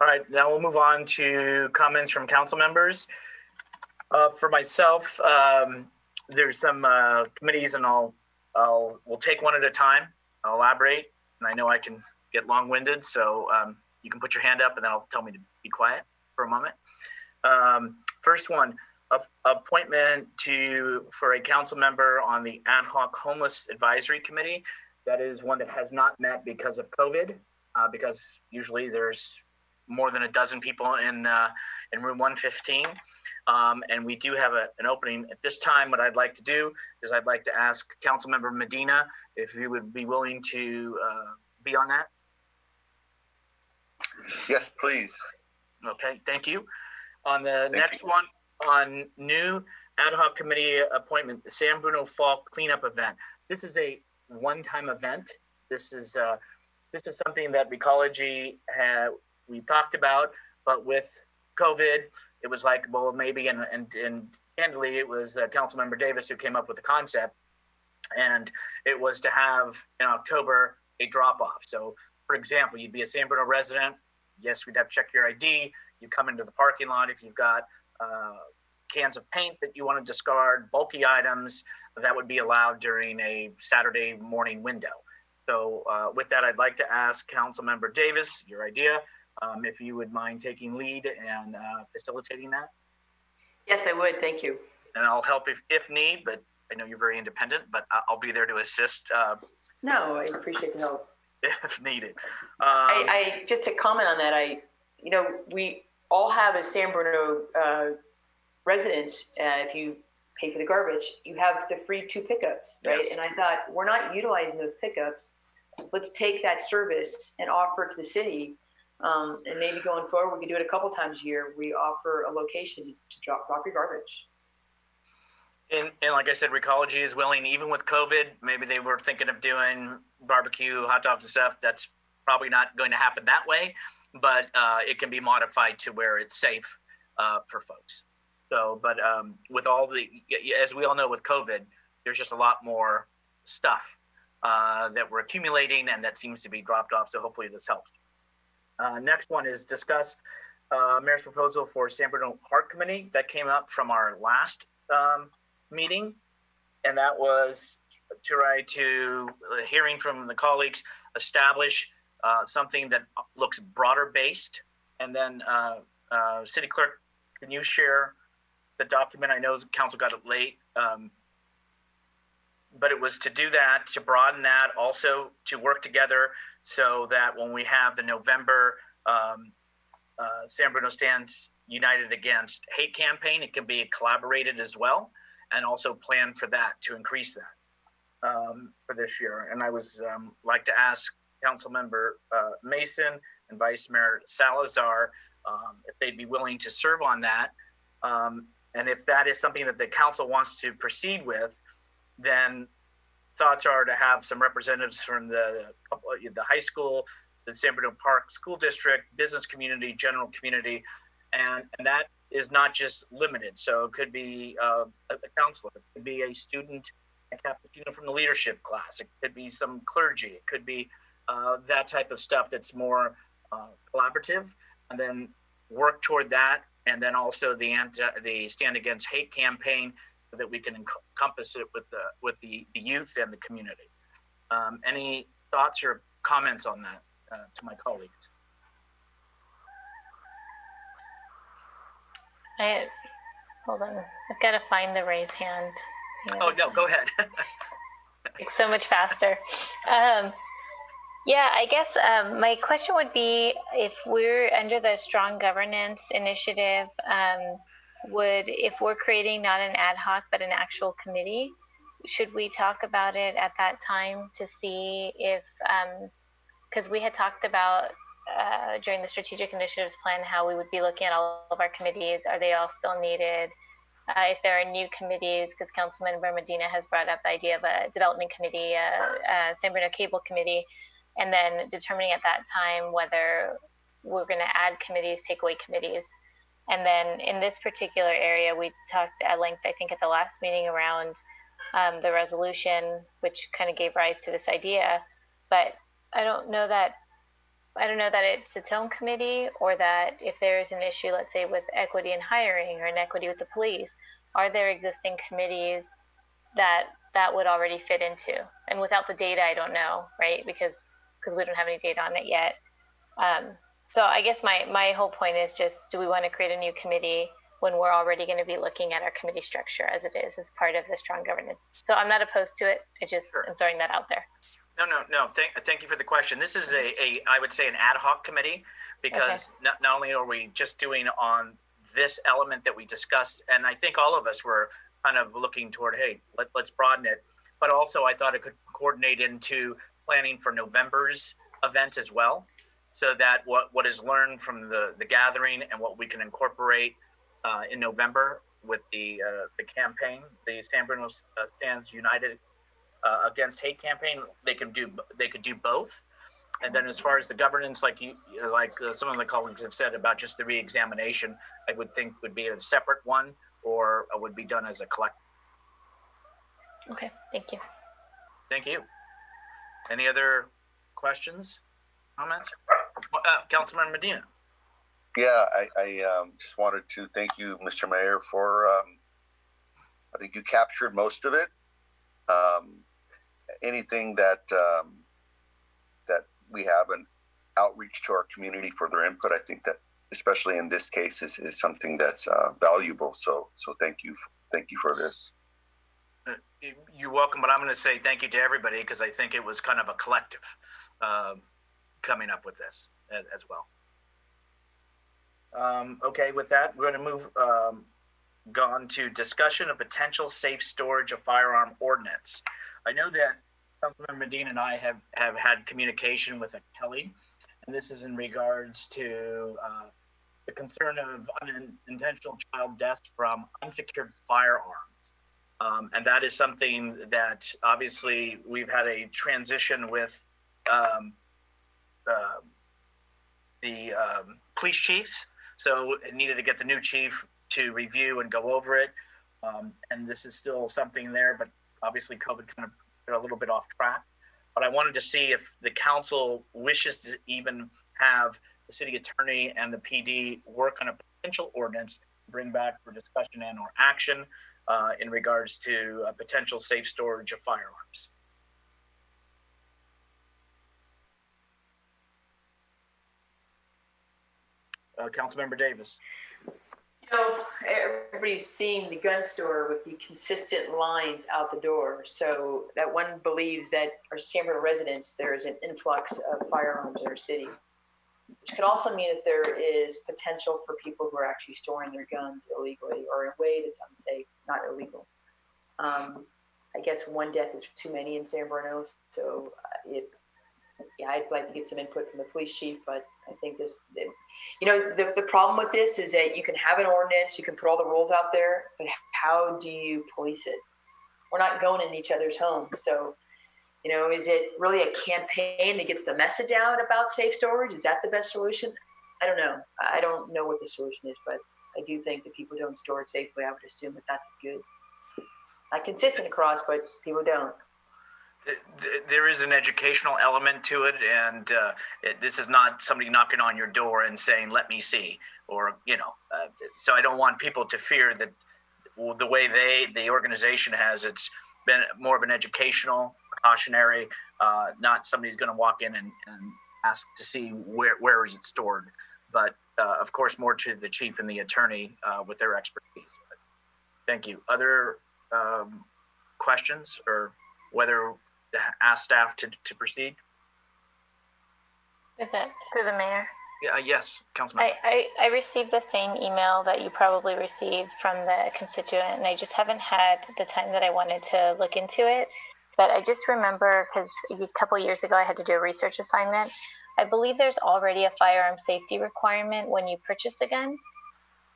All right, now we'll move on to comments from council members. For myself, there's some committees, and we'll take one at a time. I'll elaborate, and I know I can get long-winded, so you can put your hand up, and then I'll tell me to be quiet for a moment. First one, appointment for a council member on the Ad Hoc Homeless Advisory Committee. That is one that has not met because of COVID, because usually there's more than a dozen people in room 115. And we do have an opening at this time. What I'd like to do is I'd like to ask Councilmember Medina if you would be willing to be on that. Yes, please. Okay, thank you. On the next one, on new ad hoc committee appointment, the San Bruno Fall Cleanup Event. This is a one-time event. This is something that Recology we talked about, but with COVID, it was like, well, maybe, and candidly, it was Councilmember Davis who came up with the concept, and it was to have in October a drop-off. So, for example, you'd be a San Bruno resident. Yes, we'd have to check your ID. You come into the parking lot if you've got cans of paint that you want to discard, bulky items, that would be allowed during a Saturday morning window. So with that, I'd like to ask Councilmember Davis, your idea, if you would mind taking lead and facilitating that. Yes, I would. Thank you. And I'll help if need, but I know you're very independent, but I'll be there to assist. No, I appreciate the help. If needed. I just to comment on that, we all have as San Bruno residents, if you pay for the garbage, you have the free 2 pickups, right? Yes. And I thought, we're not utilizing those pickups. Let's take that service and offer it to the city. And maybe going forward, we can do it a couple times a year. We offer a location to drop your garbage. And like I said, Recology is willing, even with COVID, maybe they were thinking of doing barbecue, hot dogs and stuff. That's probably not going to happen that way, but it can be modified to where it's safe for folks. So, but with all as we all know with COVID, there's just a lot more stuff that we're accumulating and that seems to be dropped off. So hopefully this helps. Next one is discuss Mayor's proposal for San Bruno Park Committee that came up from our last meeting, and that was to try to, hearing from the colleagues, establish something that looks broader based. And then City Clerk, can you share the document? I know the council got it late, but it was to do that, to broaden that, also to work together so that when we have the November San Bruno Stands United Against Hate campaign, it can be collaborated as well, and also plan for that, to increase that for this year. And I was like to ask Councilmember Mason and Vice Mayor Salazar if they'd be willing to serve on that. And if that is something that the council wants to proceed with, then thoughts are to have some representatives from the high school, the San Bruno Park School District, business community, general community, and that is not just limited. So it could be a counselor, it could be a student, a cappuccino from the leadership class, it could be some clergy, it could be that type of stuff that's more collaborative, and then work toward that. And then also the Stand Against Hate campaign, so that we can encompass it with the youth and the community. Any thoughts or comments on that to my colleagues? Hold on, I've got to find the raise hand. Oh no, go ahead. It's so much faster. Yeah, I guess my question would be, if we're under the Strong Governance Initiative, if we're creating not an ad hoc but an actual committee, should we talk about it at that time to see if, because we had talked about during the Strategic Initiatives Plan how we would be looking at all of our committees. Are they all still needed? If there are new committees, because Councilmember Medina has brought up the idea of a development committee, a San Bruno Cable Committee, and then determining at that time whether we're going to add committees, take away committees. And then in this particular area, we talked at length, I think at the last meeting, around the resolution, which kind of gave rise to this idea. But I don't know that I don't know that it's its own committee, or that if there's an issue, let's say with equity in hiring or inequity with the police, are there existing committees that that would already fit into? And without the data, I don't know, right? Because we don't have any data on it yet. So I guess my whole point is just, do we want to create a new committee when we're already going to be looking at our committee structure as it is, as part of the strong governance? So I'm not opposed to it. I just am throwing that out there. No. Thank you for the question. This is I would say an ad hoc committee, because not only are we just doing on this element that we discussed, and I think all of us were kind of looking toward, hey, let's broaden it, but also I thought it could coordinate into planning for November's event as well, so that what is learned from the gathering and what we can incorporate in November with the campaign, the San Bruno Stands United Against Hate campaign, they could do both. And then as far as the governance, like some of the colleagues have said about just the re-examination, I would think would be a separate one, or would be done as a collective. Okay, thank you. Thank you. Any other questions, comments? Councilmember Medina. Yeah, I just wanted to thank you, Mr. Mayor, for I think you captured most of it. Anything that that we have an outreach to our community for their input, I think that especially in this case is something that's valuable. So thank you for this. You're welcome, but I'm going to say thank you to everybody, because I think it was kind of a collective coming up with this as well. Okay, with that, we're going to move on to discussion of potential safe storage of firearm ordinance. I know that Councilmember Medina and I have had communication with Kelly, and this is in regards to the concern of unintentional child deaths from unsecured firearms. And that is something that obviously we've had a transition with the police chiefs. So it needed to get the new chief to review and go over it. And this is still something there, but obviously COVID kind of got a little bit off track. But I wanted to see if the council wishes to even have the city attorney and the PD work on a potential ordinance to bring back for discussion and or action in regards to potential safe storage of firearms. Councilmember Davis. You know, everybody's seen the gun store with the consistent lines out the door. So that one believes that our San Bruno residents, there is an influx of firearms in our city, which could also mean that there is potential for people who are actually storing their guns illegally or in a way that's unsafe, not illegal. I guess one death is too many in San Bruno, so I'd like to get some input from the police chief, but I think the problem with this is that you can have an ordinance, you can put all the rules out there, but how do you police it? We're not going in each other's homes. So, is it really a campaign that gets the message out about safe storage? Is that the best solution? I don't know. I don't know what the solution is, but I do think that people don't store it safely. I would assume that that's good. Not consistent across, but people don't. There is an educational element to it, and this is not somebody knocking on your door and saying, let me see, or, so I don't want people to fear that the way the organization has, it's been more of an educational, precautionary, not somebody's going to walk in and ask to see where is it stored, but of course more to the chief and the attorney with their expertise. But thank you. Other questions, or whether ask staff to proceed? Is it through the mayor? Yeah, yes, Councilmember. I received the same email that you probably received from the constituent, and I just haven't had the time that I wanted to look into it. But I just remember, because a couple years ago I had to do a research assignment. I believe there's already a firearm safety requirement when you purchase a gun.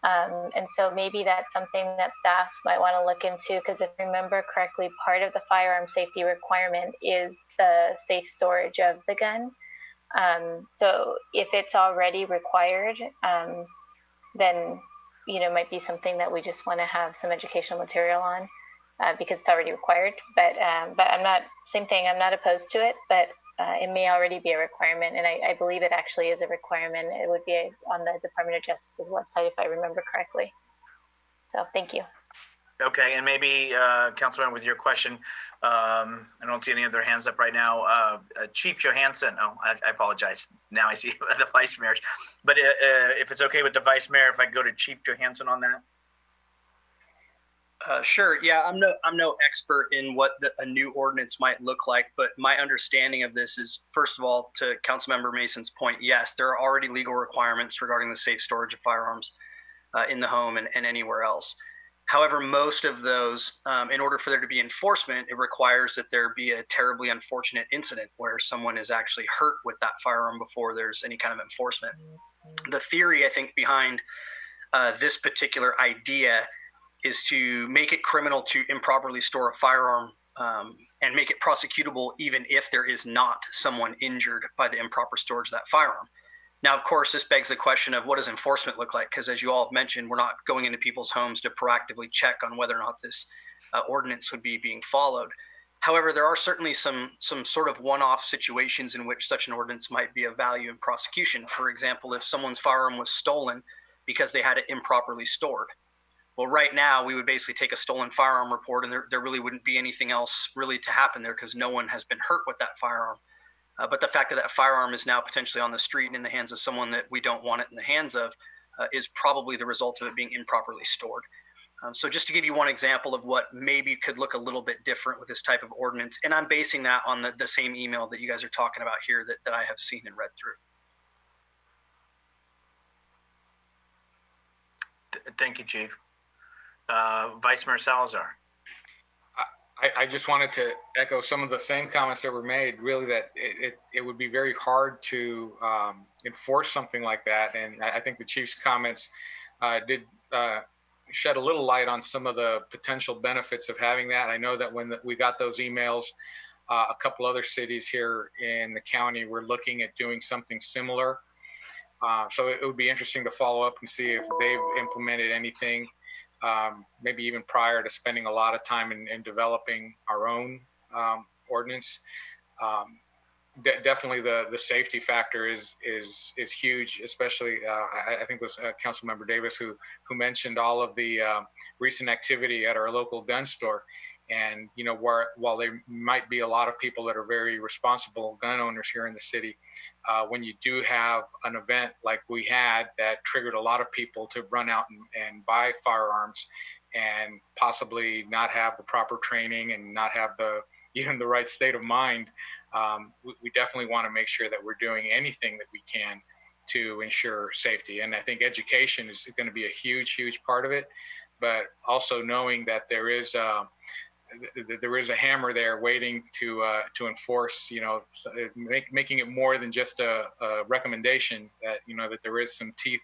And so maybe that's something that staff might want to look into, because if I remember correctly, part of the firearm safety requirement is the safe storage of the gun. So if it's already required, then, it might be something that we just want to have some educational material on, because it's already required. But I'm not, same thing, I'm not opposed to it, but it may already be a requirement, and I believe it actually is a requirement. It would be on the Department of Justice's website, if I remember correctly. So thank you. Okay, and maybe, Councilman, with your question, I don't see any other hands up right now. Chief Johansen, oh, I apologize. Now I see the Vice Mayor. But if it's okay with the Vice Mayor, if I go to Chief Johansen on that? Sure. Yeah, I'm no expert in what a new ordinance might look like, but my understanding of this is, first of all, to Councilmember Mason's point, yes, there are already legal requirements regarding the safe storage of firearms in the home and anywhere else. However, most of those, in order for there to be enforcement, it requires that there be a terribly unfortunate incident where someone is actually hurt with that firearm before there's any kind of enforcement. The theory, I think, behind this particular idea is to make it criminal to improperly store a firearm and make it prosecutable even if there is not someone injured by the improper storage of that firearm. Now, of course, this begs the question of what does enforcement look like? Because as you all have mentioned, we're not going into people's homes to proactively check on whether or not this ordinance would be being followed. However, there are certainly some sort of one-off situations in which such an ordinance might be of value in prosecution. For example, if someone's firearm was stolen because they had it improperly stored. Well, right now, we would basically take a stolen firearm report and there really wouldn't be anything else really to happen there because no one has been hurt with that firearm. But the fact that that firearm is now potentially on the street and in the hands of someone that we don't want it in the hands of is probably the result of it being improperly stored. So just to give you one example of what maybe could look a little bit different with this type of ordinance, and I'm basing that on the same email that you guys are talking about here that I have seen and read through. Thank you, Chief. Vice Mayor Salazar. I just wanted to echo some of the same comments that were made, really, that it would be very hard to enforce something like that. And I think the Chief's comments did shed a little light on some of the potential benefits of having that. I know that when we got those emails, a couple other cities here in the county were looking at doing something similar. So it would be interesting to follow up and see if they've implemented anything. Maybe even prior to spending a lot of time in developing our own ordinance. Definitely the safety factor is huge, especially I think it was Councilmember Davis who mentioned all of the recent activity at our local gun store. And, you know, while there might be a lot of people that are very responsible gun owners here in the city, when you do have an event like we had that triggered a lot of people to run out and buy firearms and possibly not have the proper training and not have even the right state of mind, we definitely want to make sure that we're doing anything that we can to ensure safety. And I think education is going to be a huge, huge part of it, but also knowing that there is a hammer there waiting to enforce, you know, making it more than just a recommendation, that, you know, that there is some teeth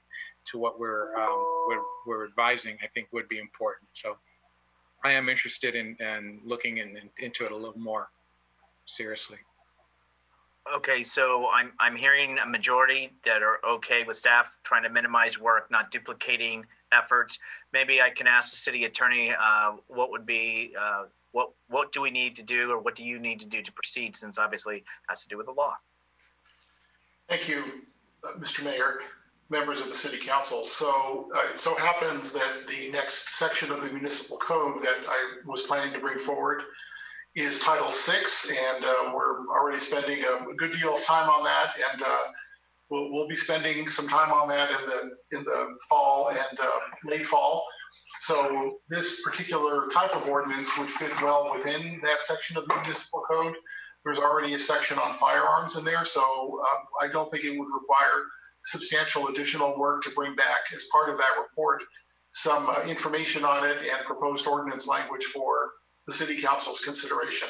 to what we're advising, I think would be important. So I am interested in looking into it a little more seriously. Okay, so I'm hearing a majority that are okay with staff trying to minimize work, not duplicating efforts. Maybe I can ask the city attorney what would be what do we need to do, or what do you need to do to proceed, since obviously it has to do with the law. Thank you, Mr. Mayor, members of the City Council. So it so happens that the next section of the municipal code that I was planning to bring forward is Title VI, and we're already spending a good deal of time on that, and we'll be spending some time on that in the fall and late fall. So this particular type of ordinance would fit well within that section of the municipal code. There's already a section on firearms in there, so I don't think it would require substantial additional work to bring back as part of that report some information on it and proposed ordinance language for the City Council's consideration.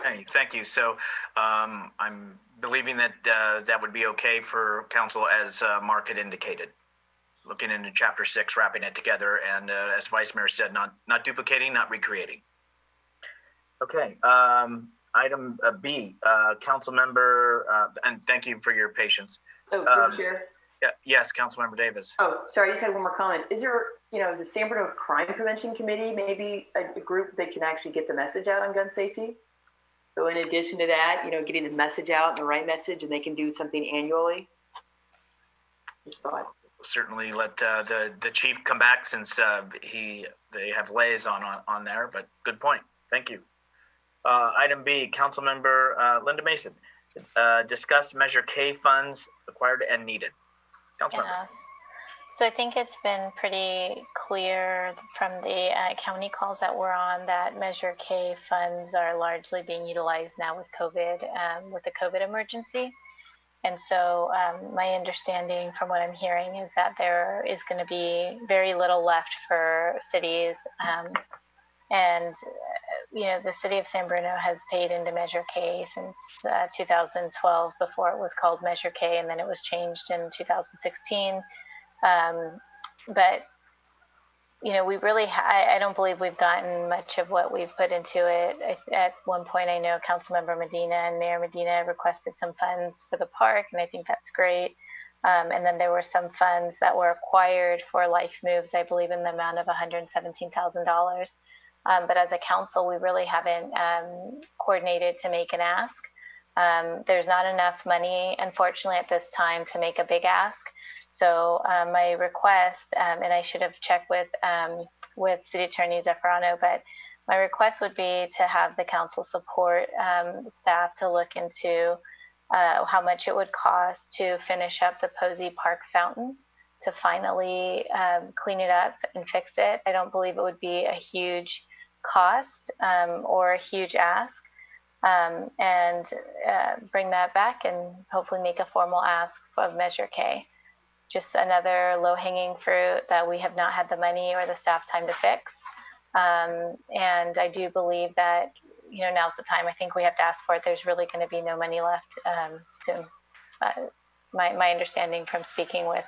Hey, thank you. So I'm believing that that would be okay for council, as Mark had indicated. Looking into Chapter 6, wrapping it together, and as Vice Mayor said, not duplicating, not recreating. Okay, item B, Councilmember, and thank you for your patience. Oh, Chair. Yeah, yes, Councilmember Davis. Oh, sorry, I just had one more comment. Is there, is the San Bruno Crime Prevention Committee maybe a group that can actually get the message out on gun safety? So in addition to that, getting the message out and the right message, and they can do something annually. Just thought. Certainly let the chief come back since they have liaison on there, but good point. Thank you. Item B, Councilmember Linda Mason. Discuss Measure K funds required and needed. Councilmember. Yes. So I think it's been pretty clear from the county calls that we're on that Measure K funds are largely being utilized now with COVID, with the COVID emergency. And so my understanding from what I'm hearing is that there is going to be very little left for cities. The city of San Bruno has paid into Measure K since 2012, before it was called Measure K, and then it was changed in 2016. But we really, I don't believe we've gotten much of what we've put into it. At one point, I know Councilmember Medina and Mayor Medina requested some funds for the park, and I think that's great. And then there were some funds that were acquired for Life Moves, I believe in the amount of $117,000. But as a council, we really haven't coordinated to make an ask. There's not enough money, unfortunately, at this time to make a big ask. So my request, and I should have checked with City Attorney Zaffarano, but my request would be to have the council support staff to look into how much it would cost to finish up the Posey Park fountain, to finally clean it up and fix it. I don't believe it would be a huge cost or a huge ask, and bring that back and hopefully make a formal ask of Measure K. Just another low-hanging fruit that we have not had the money or the staff time to fix. And I do believe that, now's the time. I think we have to ask for it. There's really going to be no money left soon. My understanding from speaking with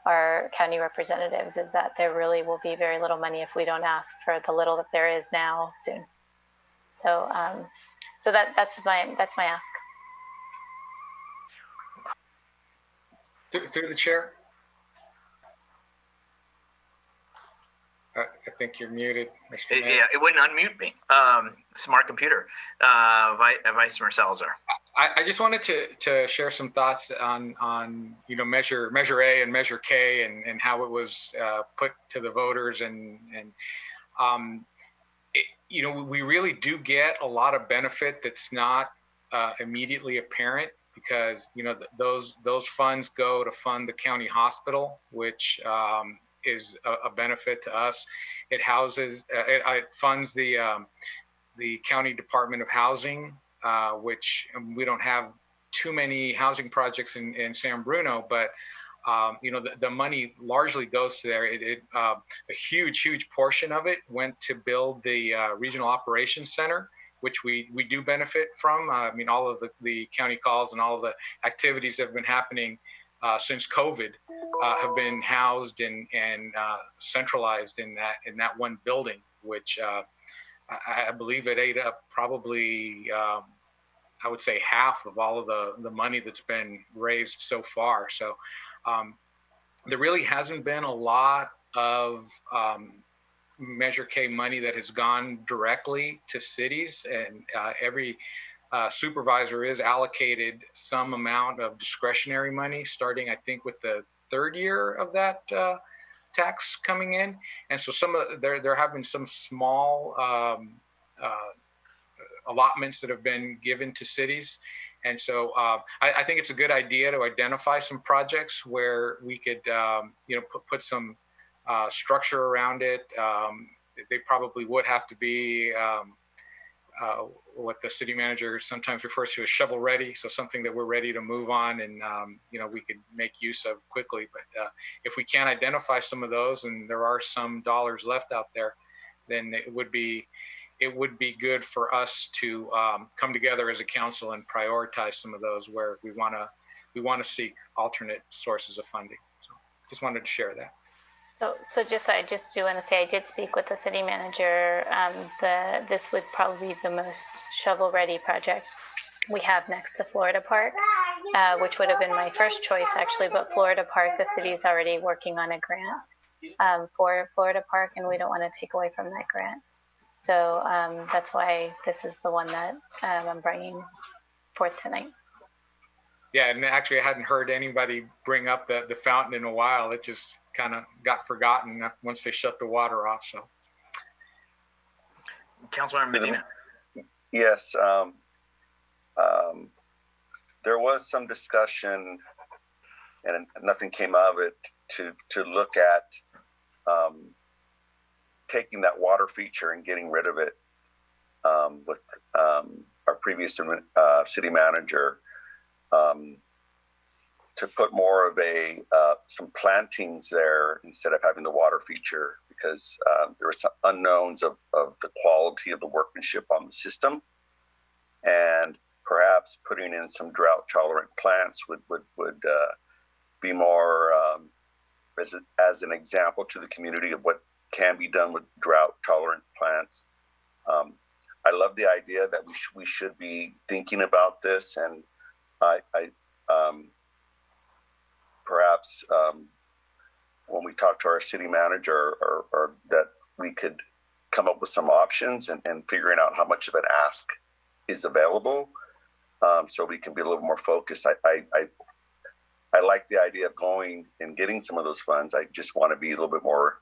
our county representatives is that there really will be very little money if we don't ask for the little that there is now soon. So, that's my ask. Through the chair. I think you're muted, Mr. Mayor. Yeah, it wouldn't unmute me. Smart computer. Vice Mayor Salazar. I just wanted to share some thoughts on Measure A and Measure K and how it was put to the voters we really do get a lot of benefit that's not immediately apparent, because those funds go to fund the county hospital, which is a benefit to us. It houses, it funds the county Department of Housing, which we don't have too many housing projects in San Bruno, but the money largely goes to there. A huge portion of it went to build the Regional Operations Center, which we do benefit from. All of the county calls and all of the activities that have been happening since COVID have been housed and centralized in that one building, which I believe it ate up probably, I would say, half of all of the money that's been raised so far. So there really hasn't been a lot of Measure K money that has gone directly to cities, and every supervisor is allocated some amount of discretionary money, starting I think with the third year of that tax coming in. And so there have been some small allotments that have been given to cities. And so I think it's a good idea to identify some projects where we could put some structure around it. They probably would have to be what the city manager sometimes refers to as shovel ready. So something that we're ready to move on and, we could make use of quickly. But if we can identify some of those and there are some dollars left out there, then it would be good for us to come together as a council and prioritize some of those where we want to seek alternate sources of funding. So just wanted to share that. So I just do want to say I did speak with the city manager. This would probably be the most shovel-ready project we have next to Florida Park, which would have been my first choice actually. But Florida Park, the city's already working on a grant for Florida Park, and we don't want to take away from that grant. So that's why this is the one that I'm bringing forth tonight. Yeah, and actually I hadn't heard anybody bring up the fountain in a while. It just kind of got forgotten once they shut the water off. So, Councilmember Medina. Yes, there was some discussion, and nothing came out of it to look at taking that water feature and getting rid of it with our previous city manager. To put more of some plantings there instead of having the water feature, because there were some unknowns of the quality of the workmanship on the system, and perhaps putting in some drought tolerant plants would be more as an example to the community of what can be done with drought tolerant plants. I love the idea that we should be thinking about this, and I perhaps when we talk to our city manager, or that we could come up with some options and figuring out how much of an ask is available, so we can be a little more focused. I like the idea of going and getting some of those funds. I just want to be a little bit more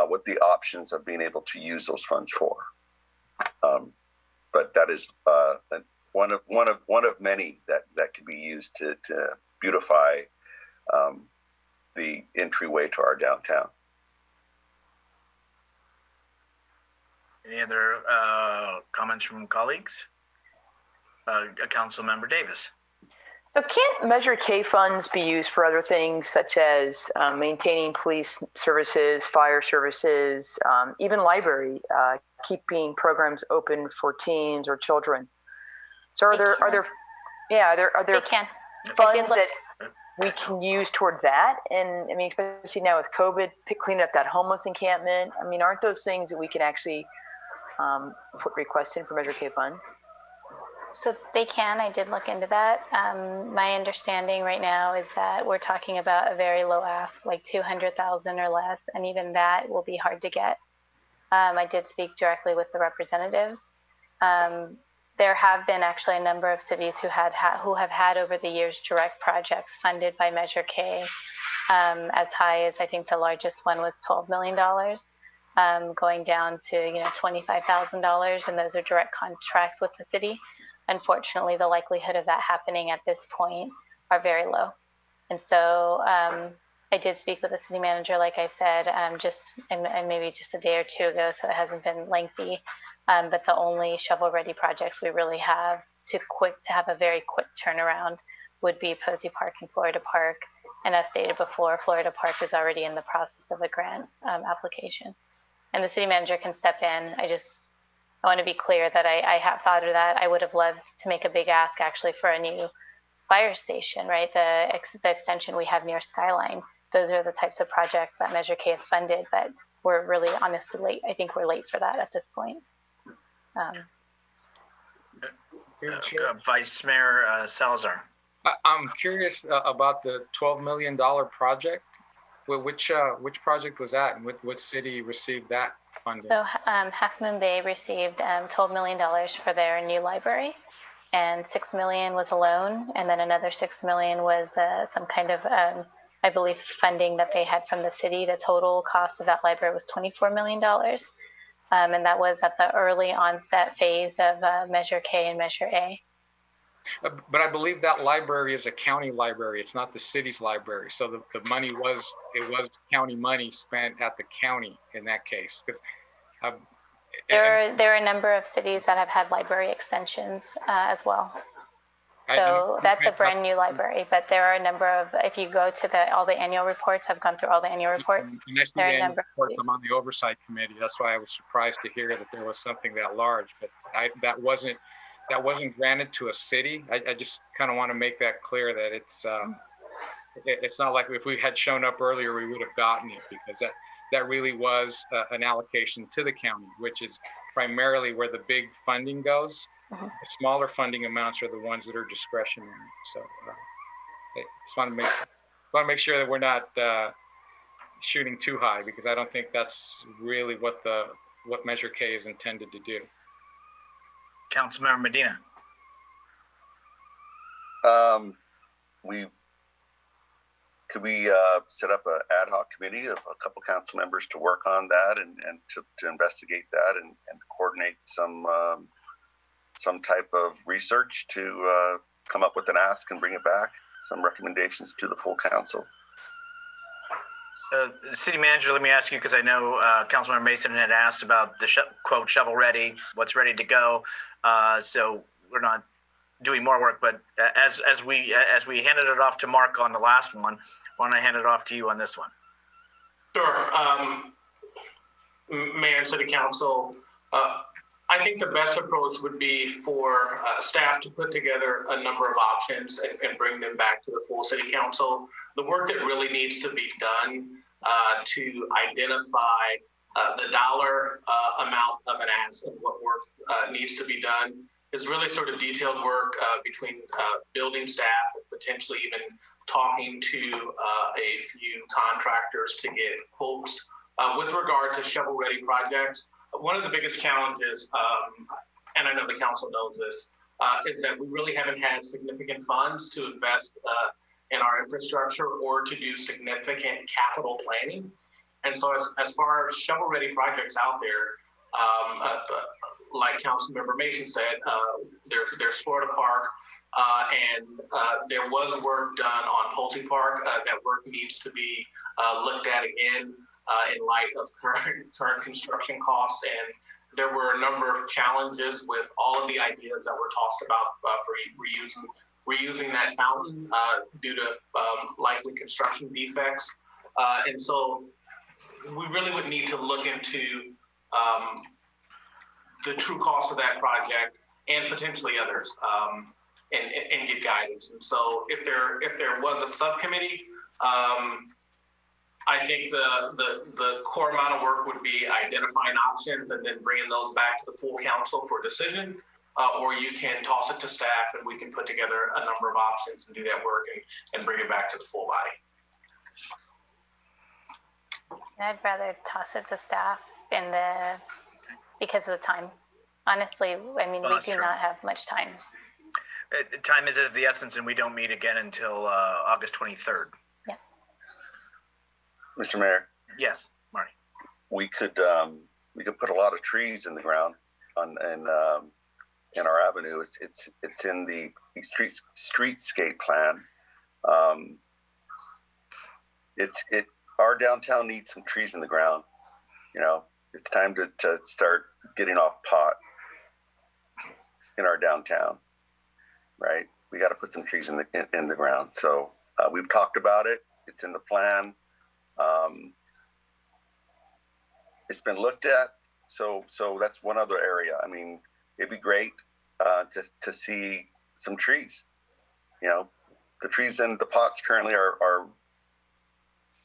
what the options of being able to use those funds for. But that is one of many that could be used to beautify the entryway to our downtown. Any other comments from colleagues? Councilmember Davis. So can't Measure K funds be used for other things such as maintaining police services, fire services, even library, keeping programs open for teens or children? So are there They can. funds that we can use toward that? And I mean, especially now with COVID, cleaning up that homeless encampment. I mean, aren't those things that we can actually put requests in for Measure K fund? So they can. I did look into that. My understanding right now is that we're talking about a very low ask, like 200,000 or less, and even that will be hard to get. I did speak directly with the representatives. There have been actually a number of cities who have had over the years direct projects funded by Measure K, as high as I think the largest one was $12 million, going down to $25,000, and those are direct contracts with the city. Unfortunately, the likelihood of that happening at this point are very low. And so I did speak with the city manager, like I said, and maybe just a day or two ago, so it hasn't been lengthy. But the only shovel-ready projects we really have to have a very quick turnaround would be Posey Park and Florida Park. And as stated before, Florida Park is already in the process of a grant application. And the city manager can step in. I want to be clear that I have thought of that. I would have loved to make a big ask actually for a new fire station, right? The extension we have near Skyline. Those are the types of projects that Measure K has funded, but we're really honestly late. I think we're late for that at this point. Vice Mayor Salazar. I'm curious about the $12 million project. Which project was that, and what city received that funding? So Half Moon Bay received $12 million for their new library, and $6 million was a loan, and then another $6 million was some kind of, I believe, funding that they had from the city. The total cost of that library was $24 million, and that was at the early onset phase of Measure K and Measure A. But I believe that library is a county library. It's not the city's library. So the money was county money spent at the county in that case. Because there are a number of cities that have had library extensions as well. So that's a brand new library. But there are a number of, if you go to all the annual reports, I've gone through all the annual reports. There are a number of reports. I'm on the oversight committee. That's why I was surprised to hear that there was something that large. But that wasn't granted to a city. I just kind of want to make that clear that it's not like if we had shown up earlier, we would have gotten it, because that really was an allocation to the county, which is primarily where the big funding goes. The smaller funding amounts are the ones that are discretionary. So I just want to make sure that we're not shooting too high, because I don't think that's really what the what Measure K is intended to do. Councilmember Medina. Could we set up an ad hoc committee of a couple council members to work on that and to investigate that and coordinate some type of research to come up with an ask and bring it back, some recommendations to the full council? City manager, let me ask you, because I know Councilmember Mason had asked about the quote shovel ready, what's ready to go. So we're not doing more work, but as we handed it off to Mark on the last one, why don't I hand it off to you on this one? Sure. Mayor and City Council, I think the best approach would be for staff to put together a number of options and bring them back to the full City Council. The work that really needs to be done to identify the dollar amount of an ask and what work needs to be done is really sort of detailed work between building staff and potentially even talking to a few contractors to get quotes. With regard to shovel-ready projects, one of the biggest challenges, and I know the council knows this, is that we really haven't had significant funds to invest in our infrastructure or to do significant capital planning. And so as far as shovel-ready projects out there, like Councilmember Mason said, there's Florida Park, and there was work done on Pulte Park. That work needs to be looked at again in light of current construction costs. And there were a number of challenges with all of the ideas that were tossed about for reusing that fountain due to likely construction defects. And so we really would need to look into the true cost of that project and potentially others, and get guidance. And so if there was a subcommittee, I think the core amount of work would be identifying options and then bringing those back to the full council for decision, or you can toss it to staff and we can put together a number of options and do that work and bring it back to the full body. I'd rather toss it to staff because of the time. Honestly, I mean, we do not have much time. Time is of the essence, and we don't meet again until August 23rd. Yeah. Mr. Mayor? Yes, Marty. We could put a lot of trees in the ground in our avenue. It's in the streetscape plan. Our downtown needs some trees in the ground. You know, it's time to start getting off pot in our downtown, right? We got to put some trees in the ground. So we've talked about it. It's in the plan. It's been looked at. So that's one other area. I mean, it'd be great to see some trees. You know, the trees in the pots currently are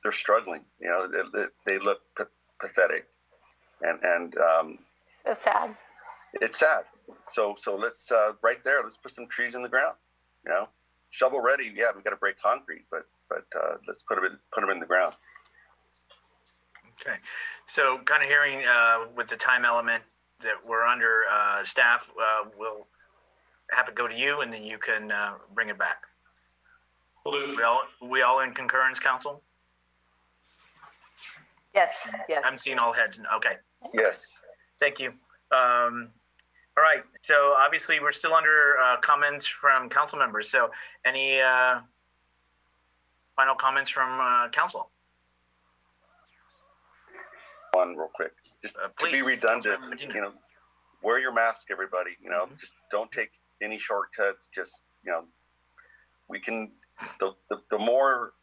they're struggling. You know, they look pathetic, and it's sad. It's sad. So let's right there. Let's put some trees in the ground. You know, shovel ready. Yeah, we got to break concrete, but let's put them in the ground. Okay. So kind of hearing with the time element that we're under, staff will have it go to you, and then you can bring it back. We all in concurrence, council? Yes. I'm seeing all heads. Okay. Yes. Thank you. All right. So obviously we're still under comments from council members. So any final comments from council? One real quick, just to be redundant, you know, wear your mask, everybody. You know, just don't take any shortcuts. Just, you know, we can. The more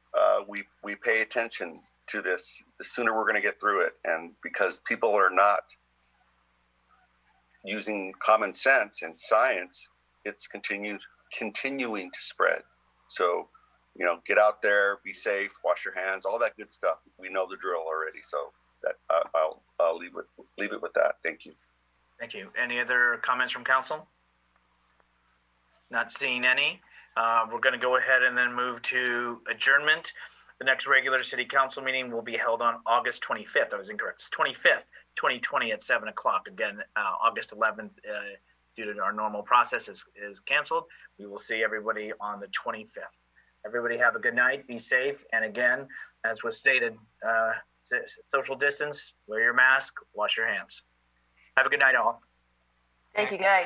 we pay attention to this, the sooner we're going to get through it. And because people are not using common sense and science, it's continuing to spread. So, you know, get out there, be safe, wash your hands, all that good stuff. We know the drill already. So that I'll leave it with that. Thank you. Thank you. Any other comments from council? Not seeing any. We're going to go ahead and then move to adjournment. The next regular city council meeting will be held on August 25th. I was incorrect. It's 25th, 2020 at 7 o'clock. Again, August 11th, due to our normal process, is canceled. We will see everybody on the 25th. Everybody have a good night. Be safe. And again, as was stated, social distance, wear your mask, wash your hands. Have a good night, all. Thank you, guys.